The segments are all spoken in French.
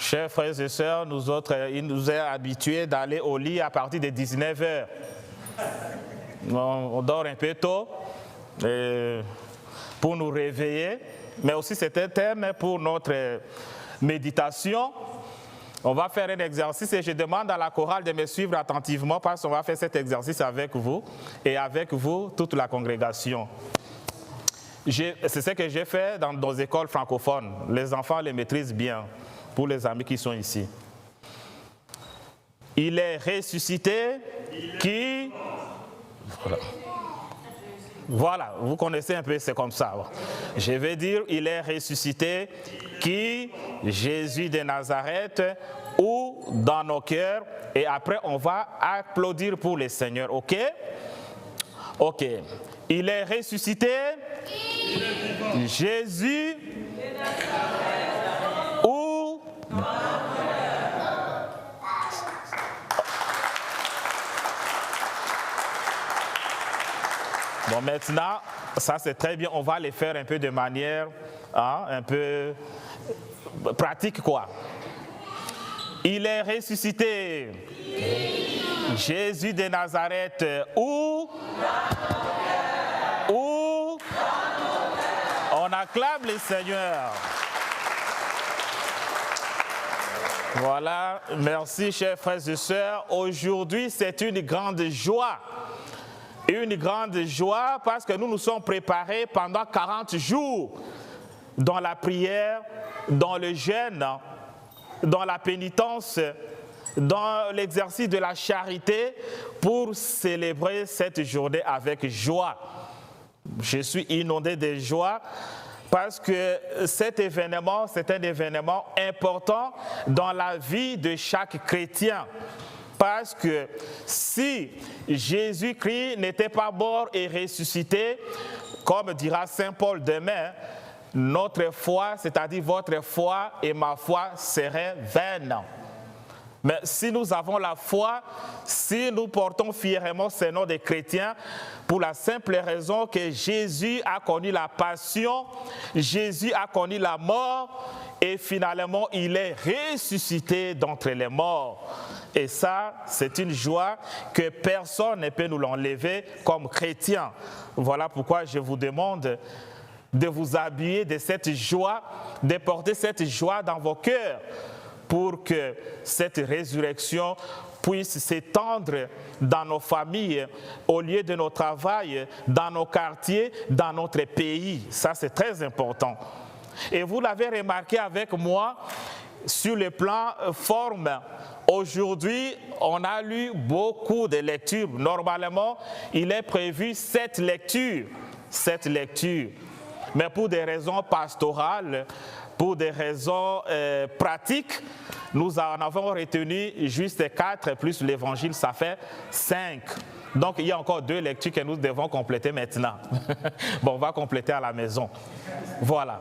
Chers frères et sœurs, nous autres, il nous est habitués d'aller au lit à partir de 19h. On dort un peu tôt pour nous réveiller, mais aussi c'est un thème pour notre méditation. On va faire un exercice et je demande à la chorale de me suivre attentivement parce qu'on va faire cet exercice avec vous et avec vous, toute la congrégation. C'est ce que j'ai fait dans nos écoles francophones. Les enfants les maîtrisent bien, pour les amis qui sont ici. Il est ressuscité qui... Voilà, vous connaissez un peu, c'est comme ça. Je vais dire, il est ressuscité qui, Jésus de Nazareth, ou dans nos cœurs, et après on va applaudir pour le Seigneur, ok? Ok. Il est ressuscité, Jésus, ou... Bon, maintenant, ça c'est très bien, on va les faire un peu de manière, un peu pratique, quoi. Il est ressuscité, Jésus de Nazareth, où on acclame le Seigneur. Voilà, merci chers frères et sœurs. Aujourd'hui, c'est une grande joie. Une grande joie parce que nous nous sommes préparés pendant 40 jours dans la prière, dans le jeûne, dans la pénitence, dans l'exercice de la charité pour célébrer cette journée avec joie. Je suis inondé de joie parce que cet événement, c'est un événement important dans la vie de chaque chrétien. Parce que si Jésus-Christ n'était pas mort et ressuscité, comme dira Saint Paul demain, notre foi, c'est-à-dire votre foi et ma foi seraient vaines. Mais si nous avons la foi, si nous portons fièrement ce nom de chrétiens, pour la simple raison que Jésus a connu la passion, Jésus a connu la mort, et finalement il est ressuscité d'entre les morts. Et ça, c'est une joie que personne ne peut nous l'enlever comme chrétien. Voilà pourquoi je vous demande de vous habiller de cette joie, de porter cette joie dans vos cœurs, pour que cette résurrection puisse s'étendre dans nos familles, au lieu de nos travail, dans nos quartiers, dans notre pays. Ça, c'est très important. Et vous l'avez remarqué avec moi, sur le plan forme, aujourd'hui, on a lu beaucoup de lectures. Normalement, il est prévu 7 lectures. 7 lectures. Mais pour des raisons pastorales, pour des raisons pratiques, nous en avons retenu juste 4, plus l'évangile, ça fait 5. Donc il y a encore 2 lectures que nous devons compléter maintenant. Bon, on va compléter à la maison. Voilà.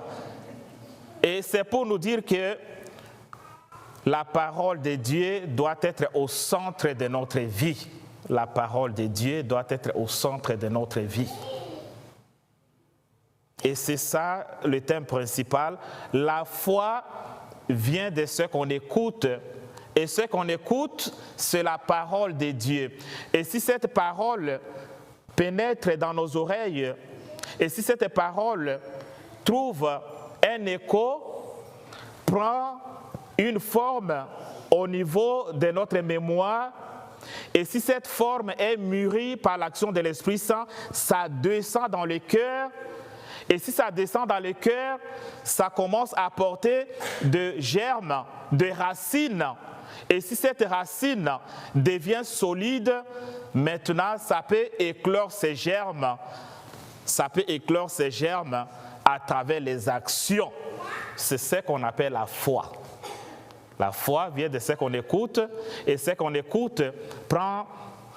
Et c'est pour nous dire que la parole de Dieu doit être au centre de notre vie. La parole de Dieu doit être au centre de notre vie. Et c'est ça le thème principal. La foi vient de ce qu'on écoute. Et ce qu'on écoute, c'est la parole de Dieu. Et si cette parole pénètre dans nos oreilles, et si cette parole trouve un écho, prend une forme au niveau de notre mémoire, et si cette forme est mûrie par l'action de l'Esprit Saint, ça descend dans le cœur. Et si ça descend dans le cœur, ça commence à porter de germes, de racines. Et si cette racine devient solide, maintenant ça peut éclore ces germes. Ça peut éclore ces germes à travers les actions. C'est ce qu'on appelle la foi. La foi vient de ce qu'on écoute, et ce qu'on écoute prend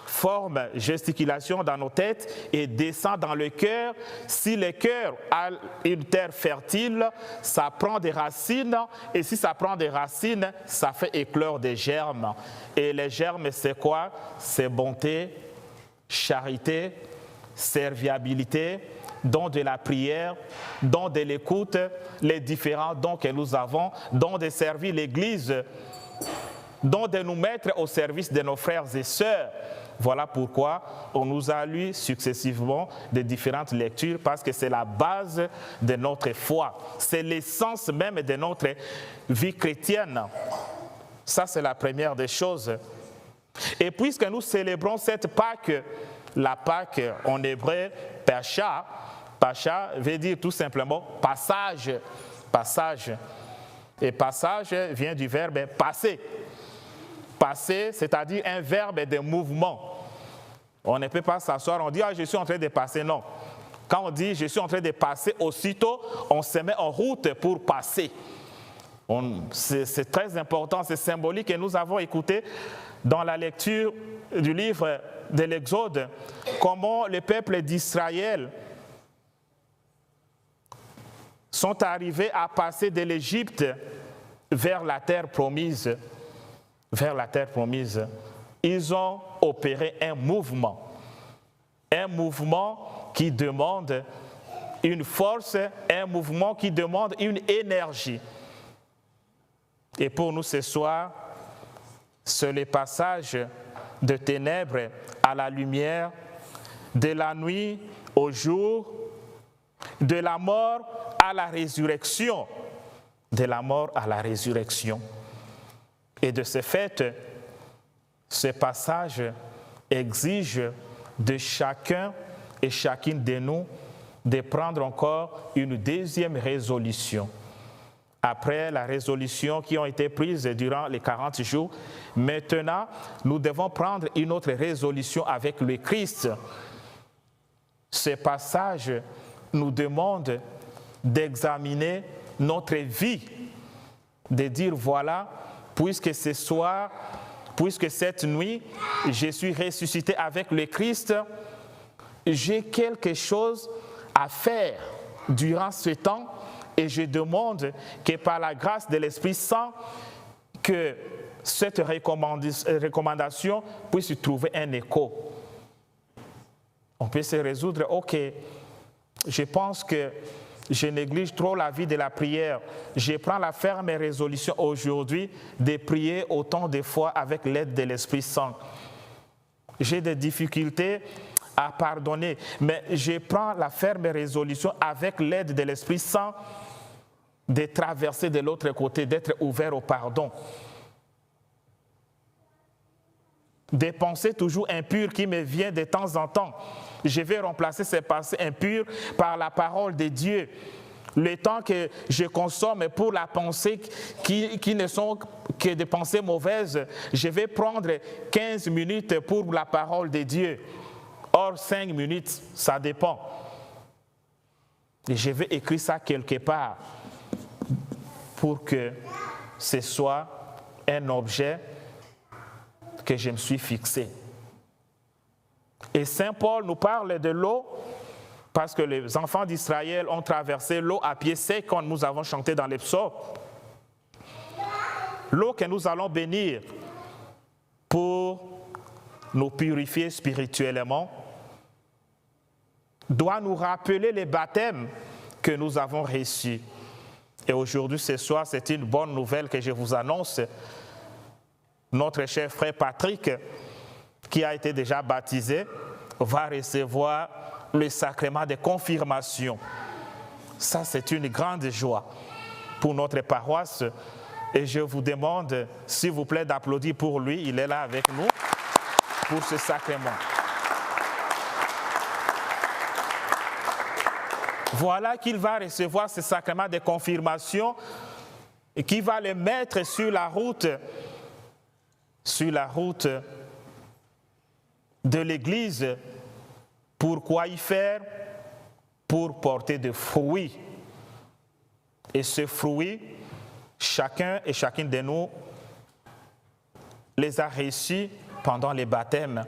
forme, gesticulation dans nos têtes et descend dans le cœur. Si le cœur a une terre fertile, ça prend des racines, et si ça prend des racines, ça fait éclore des germes. Et les germes, c'est quoi? C'est bonté, charité, serviabilité, don de la prière, don de l'écoute, les différents dons que nous avons, don de servir l'Église, don de nous mettre au service de nos frères et sœurs. Voilà pourquoi on nous a lu successivement de différentes lectures, parce que c'est la base de notre foi. C'est l'essence même de notre vie chrétienne. Ça, c'est la première des choses. Et puisque nous célébrons cette Pâque, la Pâque en hébreu, Pascha, Pascha veut dire tout simplement passage, passage. Et passage vient du verbe passer. Passer, c'est-à-dire un verbe de mouvement. On ne peut pas s'asseoir, on dit « Ah, je suis en train de passer ». Non. Quand on dit « Je suis en train de passer », aussitôt, on se met en route pour passer. C'est très important, c'est symbolique, et nous avons écouté dans la lecture du livre de l'Exode comment le peuple d'Israël sont arrivés à passer de l'Égypte vers la terre promise. Vers la terre promise. Ils ont opéré un mouvement qui demande une force, un mouvement qui demande une énergie. Et pour nous ce soir, c'est le passage de ténèbres à la lumière, de la nuit au jour, de la mort à la résurrection, de la mort à la résurrection. Et de ce fait, ce passage exige de chacun et chacune de nous de prendre encore une deuxième résolution. Après la résolution qui ont été prises durant les 40 jours, maintenant, nous devons prendre une autre résolution avec le Christ. Ce passage nous demande d'examiner notre vie, de dire voilà, puisque ce soir, puisque cette nuit, je suis ressuscité avec le Christ, j'ai quelque chose à faire durant ce temps. Et je demande que par la grâce de l'Esprit Saint, que cette recommandation puisse trouver un écho. On peut se résoudre, ok, je pense que je néglige trop la vie de la prière. Je prends la ferme résolution aujourd'hui de prier autant de fois avec l'aide de l'Esprit Saint. J'ai des difficultés à pardonner, mais je prends la ferme résolution avec l'aide de l'Esprit Saint de traverser de l'autre côté, d'être ouvert au pardon. Des pensées toujours impures qui me viennent de temps en temps. Je vais remplacer ces pensées impures par la parole de Dieu. Le temps que je consomme pour la pensée qui ne sont que des pensées mauvaises, je vais prendre 15 minutes pour la parole de Dieu. Or, 5 minutes, ça dépend. Et je vais écrire ça quelque part pour que ce soit un objet que je me suis fixé. Et Saint Paul nous parle de l'eau parce que les enfants d'Israël ont traversé l'eau à pied sec quand nous avons chanté dans les psaumes. L'eau que nous allons bénir pour nous purifier spirituellement doit nous rappeler les baptêmes que nous avons reçus. Et aujourd'hui, ce soir, c'est une bonne nouvelle que je vous annonce. Notre cher frère Patrick, qui a été déjà baptisé, va recevoir le sacrement de confirmation. Ça, c'est une grande joie pour notre paroisse. Et je vous demande, s'il vous plaît, d'applaudir pour lui. Il est là avec nous pour ce sacrement. Voilà qu'il va recevoir ce sacrement de confirmation et qui va le mettre sur la route de l'Église. Pourquoi y faire? Pour porter des fruits. Et ce fruit, chacun et chacune de nous les a reçus pendant les baptêmes,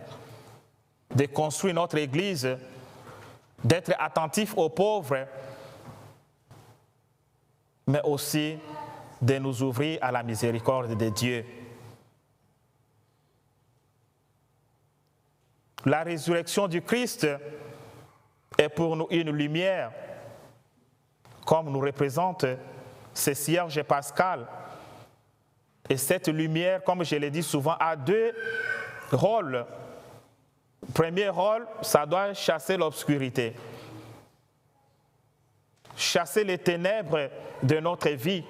de construire notre Église, d'être attentif aux pauvres, mais aussi de nous ouvrir à la miséricorde de Dieu. La résurrection du Christ est pour nous une lumière, comme nous représente ce cierge pascal. Et cette lumière, comme je l'ai dit souvent, a deux rôles. Premier rôle, ça doit chasser l'obscurité, chasser les ténèbres de notre vie.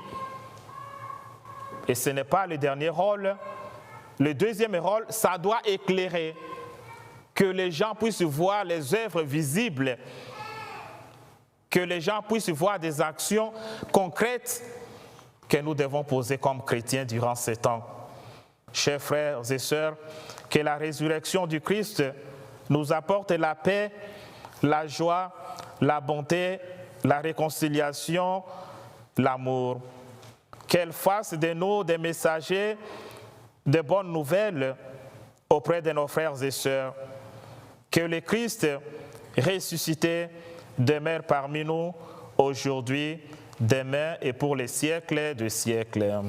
Et ce n'est pas le dernier rôle. Le deuxième rôle, ça doit éclairer, que les gens puissent voir les œuvres visibles, que les gens puissent voir des actions concrètes que nous devons poser comme chrétiens durant ces temps. Chers frères et sœurs, que la résurrection du Christ nous apporte la paix, la joie, la bonté, la réconciliation, l'amour. Qu'elle fasse de nous des messagers de bonnes nouvelles auprès de nos frères et sœurs. Que le Christ ressuscité demeure parmi nous aujourd'hui, demain et pour les siècles des siècles.